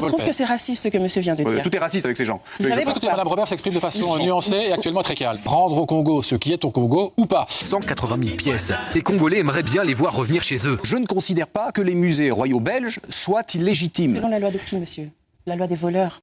Je trouve que c'est raciste ce que monsieur vient de dire. Tout est raciste avec ces gens. Vous savez Écoutez, pourquoi Mme Robert s'exprime de façon nuancée et actuellement très calme. Rendre au Congo ce qui est au Congo ou pas. 180 000 pièces. Les Congolais aimeraient bien les voir revenir chez eux. Je ne considère pas que les musées royaux belges soient illégitimes. Selon la loi de qui, monsieur? La loi des voleurs.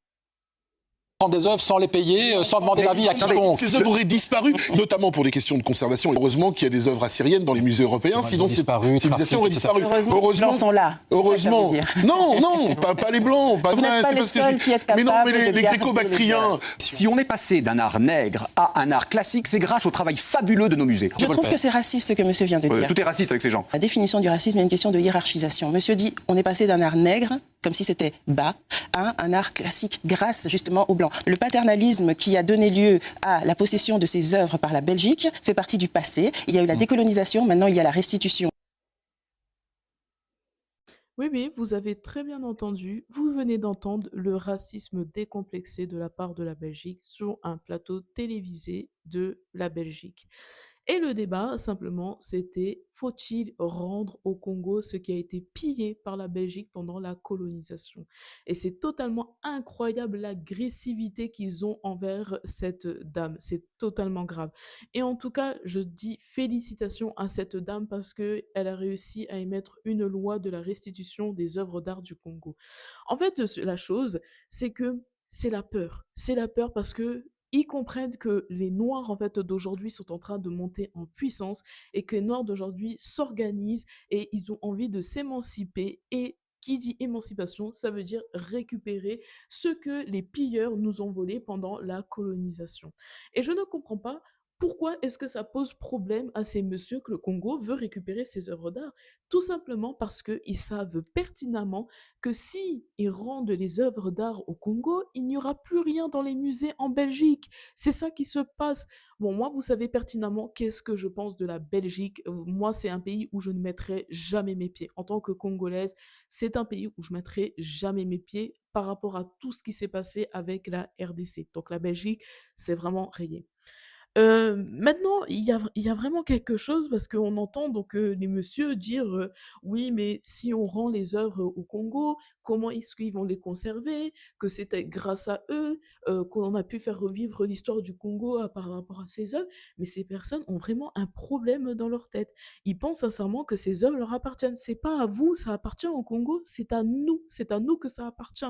Prendre des œuvres sans les payer, sans demander l'avis à quiconque. Ces œuvres auraient disparu, notamment pour des questions de conservation. Heureusement qu'il y a des œuvres assyriennes dans les musées européens, sinon ces civilisations auraient disparu. Heureusement, les Blancs sont là. Heureusement. Non, pas les Blancs. Vous n'êtes pas les seuls qui êtes capables mais non, mais de les garder gréco-bactriens. Si on est passé d'un art nègre à un art classique, c'est grâce au travail fabuleux de nos musées. Je trouve que c'est raciste ce que monsieur vient de dire. Tout est raciste avec ces gens. La définition du racisme est une question de hiérarchisation. Monsieur dit, on est passé d'un art nègre, comme si c'était bas, à un art classique grâce justement aux Blancs. Le paternalisme qui a donné lieu à la possession de ces œuvres par la Belgique fait partie du passé. Il y a eu la décolonisation, maintenant il y a la restitution. Oui, vous avez très bien entendu. Vous venez d'entendre le racisme décomplexé de la part de la Belgique sur un plateau télévisé de la Belgique. Et le débat, simplement, c'était faut-il rendre au Congo ce qui a été pillé par la Belgique pendant la colonisation? Et c'est totalement incroyable l'agressivité qu'ils ont envers cette dame. C'est totalement grave. Et en tout cas, je dis félicitations à cette dame parce qu'elle a réussi à émettre une loi de la restitution des œuvres d'art du Congo. En fait, la chose, c'est que c'est la peur. C'est la peur parce que ils comprennent que les Noirs en fait d'aujourd'hui sont en train de monter en puissance et que les Noirs d'aujourd'hui s'organisent et ils ont envie de s'émanciper et qui dit émancipation, ça veut dire récupérer ce que les pilleurs nous ont volé pendant la colonisation. Et je ne comprends pas pourquoi est-ce que ça pose problème à ces messieurs que le Congo veut récupérer ses œuvres d'art? Tout simplement parce qu'ils savent pertinemment que si ils rendent les œuvres d'art au Congo, il n'y aura plus rien dans les musées en Belgique. C'est ça qui se passe. Bon, moi, vous savez pertinemment qu'est-ce que je pense de la Belgique. Moi, c'est un pays où je ne mettrai jamais mes pieds. En tant que Congolaise, c'est un pays où je mettrai jamais mes pieds par rapport à tout ce qui s'est passé avec la RDC. Donc la Belgique, c'est vraiment rayé. Maintenant, il y a vraiment quelque chose parce qu'on entend donc les messieurs dire oui, mais si on rend les œuvres au Congo, comment est-ce qu'ils vont les conserver? Que c'était grâce à eux qu'on a pu faire revivre l'histoire du Congo par rapport à ces œuvres. Mais ces personnes ont vraiment un problème dans leur tête. Ils pensent sincèrement que ces œuvres leur appartiennent. C'est pas à vous, ça appartient au Congo, c'est à nous. C'est à nous que ça appartient.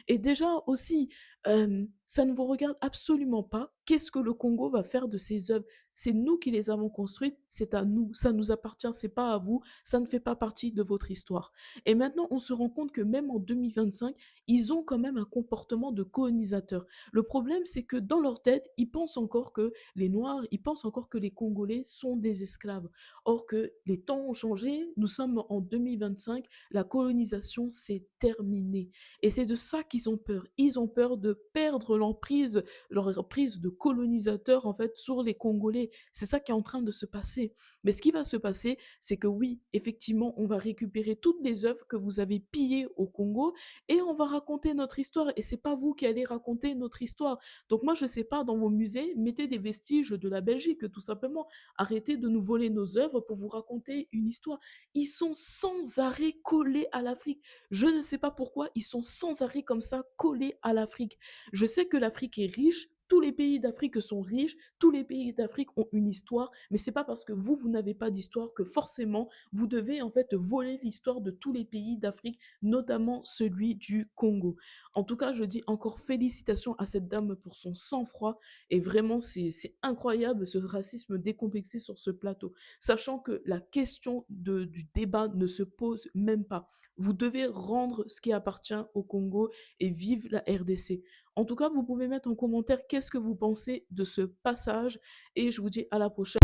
Et déjà aussi, ça ne vous regarde absolument pas. Qu'est-ce que le Congo va faire de ces œuvres? C'est nous qui les avons construites, c'est à nous, ça nous appartient, c'est pas à vous, ça ne fait pas partie de votre histoire. Et maintenant, on se rend compte que même en 2025, ils ont quand même un comportement de colonisateur. Le problème, c'est que dans leur tête, ils pensent encore que les Noirs, ils pensent encore que les Congolais sont des esclaves. Or que les temps ont changé, nous sommes en 2025, la colonisation, c'est terminé. Et c'est de ça qu'ils ont peur. Ils ont peur de perdre l'emprise, leur emprise de colonisateur en fait sur les Congolais. C'est ça qui est en train de se passer. Mais ce qui va se passer, c'est que oui, effectivement, on va récupérer toutes les œuvres que vous avez pillées au Congo et on va raconter notre histoire. Et c'est pas vous qui allez raconter notre histoire. Donc moi, je sais pas, dans vos musées, mettez des vestiges de la Belgique, tout simplement. Arrêtez de nous voler nos œuvres pour vous raconter une histoire. Ils sont sans arrêt collés à l'Afrique. Je ne sais pas pourquoi ils sont sans arrêt comme ça collés à l'Afrique. Je sais que l'Afrique est riche, tous les pays d'Afrique sont riches, tous les pays d'Afrique ont une histoire, mais c'est pas parce que vous n'avez pas d'histoire que forcément vous devez en fait voler l'histoire de tous les pays d'Afrique, notamment celui du Congo. En tout cas, je dis encore félicitations à cette dame pour son sang-froid et vraiment c'est incroyable ce racisme décomplexé sur ce plateau, sachant que la question du débat ne se pose même pas. Vous devez rendre ce qui appartient au Congo et vive la RDC. En tout cas, vous pouvez mettre en commentaire qu'est-ce que vous pensez de ce passage et je vous dis à la prochaine.